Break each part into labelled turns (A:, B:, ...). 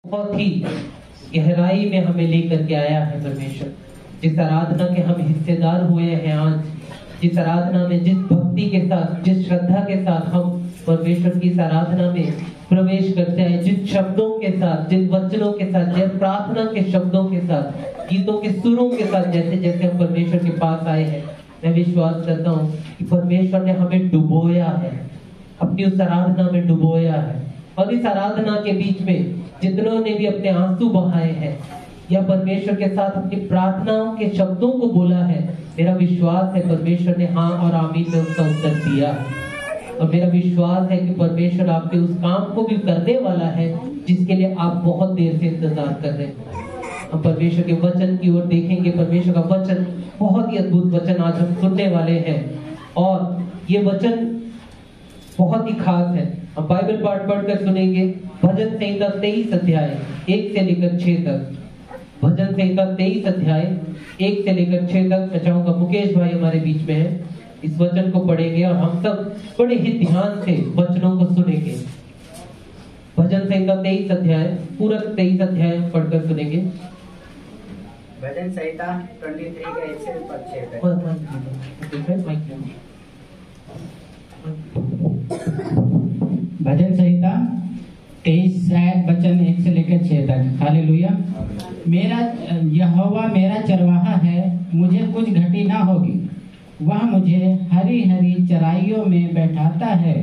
A: बहुत ही गहराई में हमें लेकर के आया है परमेश्वर। जिस आराधना के हम हिस्सेदार हुए हैं आज, जिस आराधना में जिस भक्ति के साथ, जिस श्रद्धा के साथ हम परमेश्वर की इस आराधना में प्रवेश करते हैं, जिन शब्दों के साथ, जिन वचनों के साथ, जिन प्रार्थना के शब्दों के साथ, गीतों के सुरों के साथ जैसे जैसे हम परमेश्वर के पास आए हैं, मैं विश्वास करता हूँ कि परमेश्वर ने हमें डुबोया है, अपनी उस आराधना में डुबोया है। और इस आराधना के बीच में जितनों ने भी अपने आंसू बहाए हैं या परमेश्वर के साथ अपनी प्रार्थनाओं के शब्दों को बोला है, मेरा विश्वास है परमेश्वर ने हाँ और आमीन में उसका उत्तर दिया है। और मेरा विश्वास है कि परमेश्वर आपके उस काम को भी करने वाला है जिसके लिए आप बहुत देर से इंतजार कर रहे हैं। हम परमेश्वर के वचन की ओर देखेंगे। परमेश्वर का वचन बहुत ही अद्भुत वचन आज हम सुनने वाले हैं और ये वचन बहुत ही खास है। हम बाइबल पाठ पढ़कर सुनेंगे। भजन संहिता 23 अध्याय 1 से लेकर 6 तक। भजन संहिता 23 अध्याय 1 से लेकर 6 तक। मैं चाहूंगा मुकेश भाई हमारे बीच में है, इस वचन को पढ़ेंगे और हम सब बड़े ही ध्यान से वचनों को सुनेंगे। भजन संहिता 23 अध्याय, पूरा 23 अध्याय पढ़कर सुनेंगे।
B: भजन संहिता 23 का 1 से 6 तक।
C: भजन संहिता 23 वचन 1 से लेकर 6 तक। हालेलुया। मेरा यहोवा मेरा चरवाहा है, मुझे कुछ घटी ना होगी। वह मुझे हरी हरी चराइयों में बैठाता है,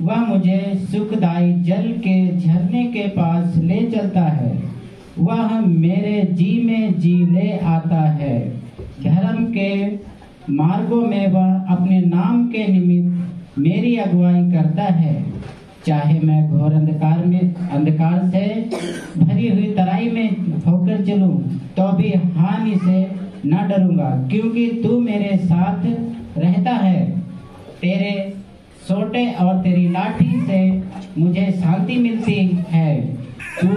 C: वह मुझे सुखदाई जल के झरने के पास ले चलता है। वह मेरे जी में जी ले आता है। धर्म के मार्गों में वह अपने नाम के निमित्त मेरी अगुवाई करता है। चाहे मैं घोर अंधकार से भरी हुई तराई में होकर चलूं, तो भी हानि से न डरूंगा, क्योंकि तू मेरे साथ रहता है। तेरे सोटे और तेरी लाठी से मुझे शांति मिलती है। तू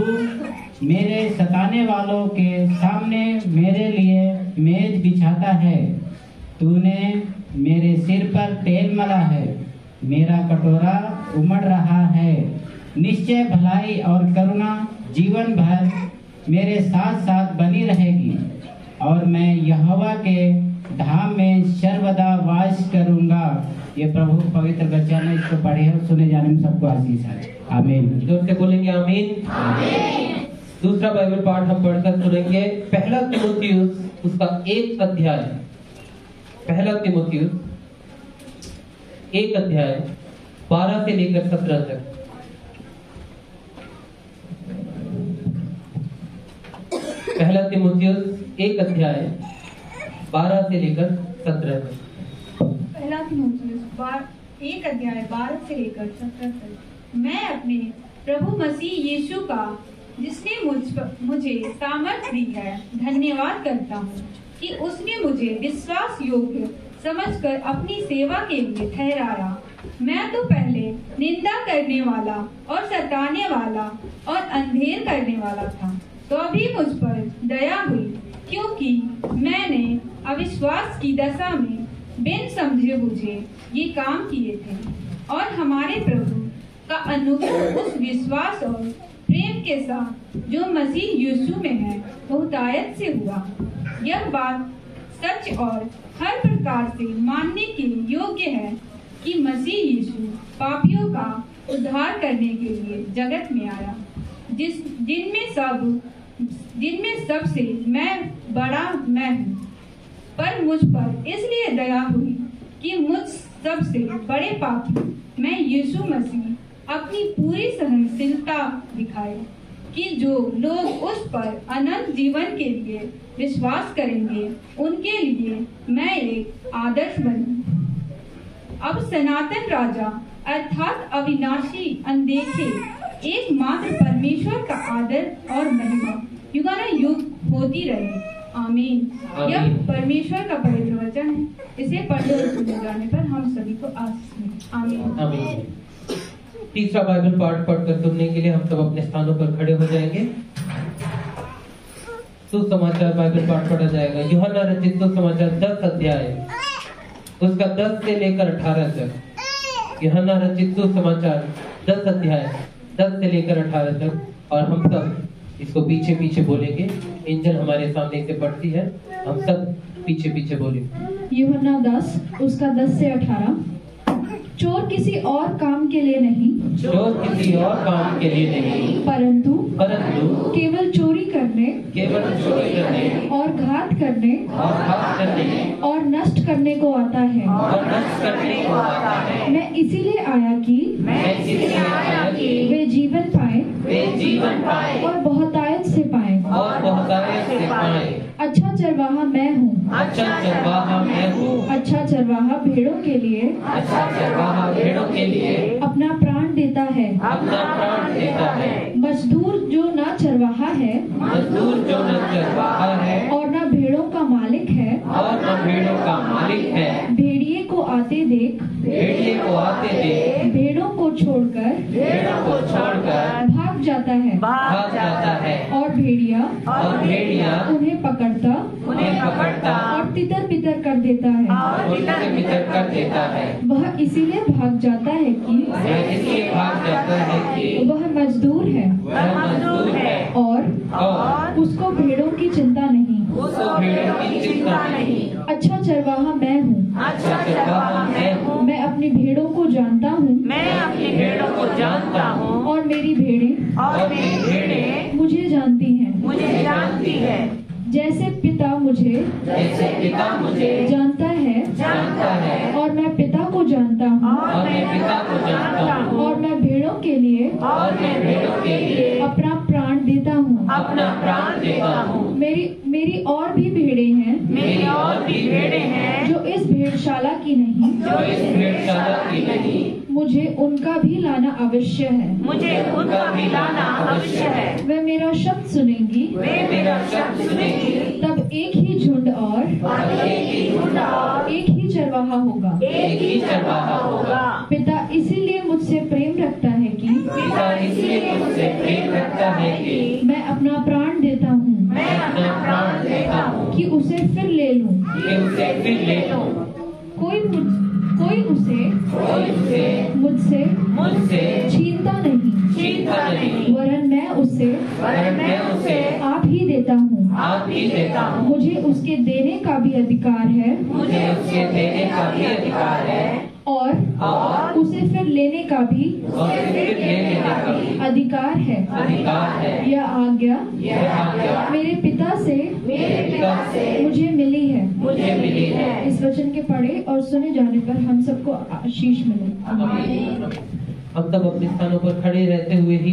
C: मेरे सताने वालों के सामने मेरे लिए मेज बिछाता है। तूने मेरे सिर पर तेल मला है, मेरा कटोरा उमड़ रहा है। निश्चय भलाई और करुणा जीवन भर मेरे साथ साथ बनी रहेगी, और मैं यहोवा के धाम में सर्वदा वास करूंगा। ये प्रभु पवित्र वचन है, इसको पढ़े और सुने जाने में सबको आशीष है। आमीन।
A: जोर से बोलेंगे आमीन। आमीन। दूसरा बाइबल पाठ हम पढ़कर सुनेंगे। पहला तीमुथियुस उसका 1 अध्याय, पहला तीमुथियुस 1 अध्याय 12 से लेकर 17 तक। पहला तीमुथियुस 1 अध्याय 12 से लेकर 17 तक।
D: पहला तीमुथियुस 1 अध्याय 12 से लेकर 17 तक। मैं अपने प्रभु मसीह यीशु का, जिसने मुझे सामर्थ दी है, धन्यवाद करता हूँ कि उसने मुझे विश्वास योग्य समझकर अपनी सेवा के लिए ठहराया। मैं तो पहले निंदा करने वाला और सताने वाला और अंधेर करने वाला था, तो अभी मुझ पर दया हुई, क्योंकि मैंने अविश्वास की दशा में बिन समझे बुझे ये काम किए थे। और हमारे प्रभु का अनुभव उस विश्वास और प्रेम के साथ जो मसीह यीशु में है बहुतायत से हुआ। यह बात सच और हर प्रकार से मानने के योग्य है कि मसीह यीशु पापियों का उद्धार करने के लिए जगत में आया, जिनमें सबसे बड़ा मैं हूँ। पर मुझ पर इसलिए दया हुई कि मुझ सबसे बड़े पापी मैं यीशु मसीह अपनी पूरी सहनशीलता दिखाए, कि जो लोग उस पर अनंत जीवन के लिए विश्वास करेंगे, उनके लिए मैं एक आदर्श बनूं। अब सनातन राजा अर्थात अविनाशी, अनदेखे, एकमात्र परमेश्वर का आदर और महिमा युगानुयुग होती रहे। आमीन। यह परमेश्वर का पवित्र वचन है। इसे पढ़ने और सुने जाने पर हम सभी को आशीष मिले। आमीन।
A: आमीन। तीसरा बाइबल पाठ पढ़कर सुनने के लिए हम सब अपने स्थानों पर खड़े हो जाएंगे। सुसमाचार बाइबल पाठ पढ़ा जाएगा। यूहन्ना रचित सुसमाचार 10 अध्याय उसका 10 से लेकर 18 तक। यूहन्ना रचित सुसमाचार 10 अध्याय 10 से लेकर 18 तक। और हम सब इसको पीछे पीछे बोलेंगे। एंजल हमारे सामने से पढ़ती है, हम सब पीछे पीछे बोलेंगे।
E: यूहन्ना 10 उसका 10 से 18। चोर किसी और काम के लिए नहीं,
A: चोर किसी और काम के लिए नहीं,
E: परंतु केवल चोरी करने और घात करने और नष्ट करने को आता है। मैं इसीलिए आया कि वे जीवन पाए और बहुतायत से पाए। अच्छा चरवाहा मैं हूँ। अच्छा चरवाहा भेड़ों के लिए अपना प्राण देता है। मजदूर जो न चरवाहा है और न भेड़ों का मालिक है, भेड़िए को आते देख भेड़ों को छोड़कर भाग जाता है और भेड़िया उन्हें पकड़ता और तितर बितर कर देता है। वह इसीलिए भाग जाता है कि वह मजदूर है और उसको भेड़ों की चिंता नहीं। अच्छा चरवाहा मैं हूँ। मैं अपनी भेड़ों को जानता हूँ और मेरी भेड़ें मुझे जानती हैं। जैसे पिता मुझे जानता है और मैं पिता को जानता हूँ और मैं भेड़ों के लिए अपना प्राण देता हूँ। मेरी और भी भेड़ें हैं जो इस भेड़शाला की नहीं। मुझे उनका भी लाना अवश्य है। वे मेरा शब्द सुनेंगी। तब एक ही झुंड और एक ही चरवाहा होगा। पिता इसीलिए मुझसे प्रेम रखता है कि मैं अपना प्राण देता हूँ कि उसे फिर ले लूं। कोई उसे मुझसे छीनता नहीं, वरन मैं उसे आप ही देता हूँ। मुझे उसके देने का भी अधिकार है और उसे फिर लेने का भी अधिकार है। यह आज्ञा मेरे पिता से मुझे मिली है। इस वचन के पढ़े और सुने जाने पर हम सबको आशीष मिले।
A: हम सब अपने स्थानों पर खड़े रहते हुए ही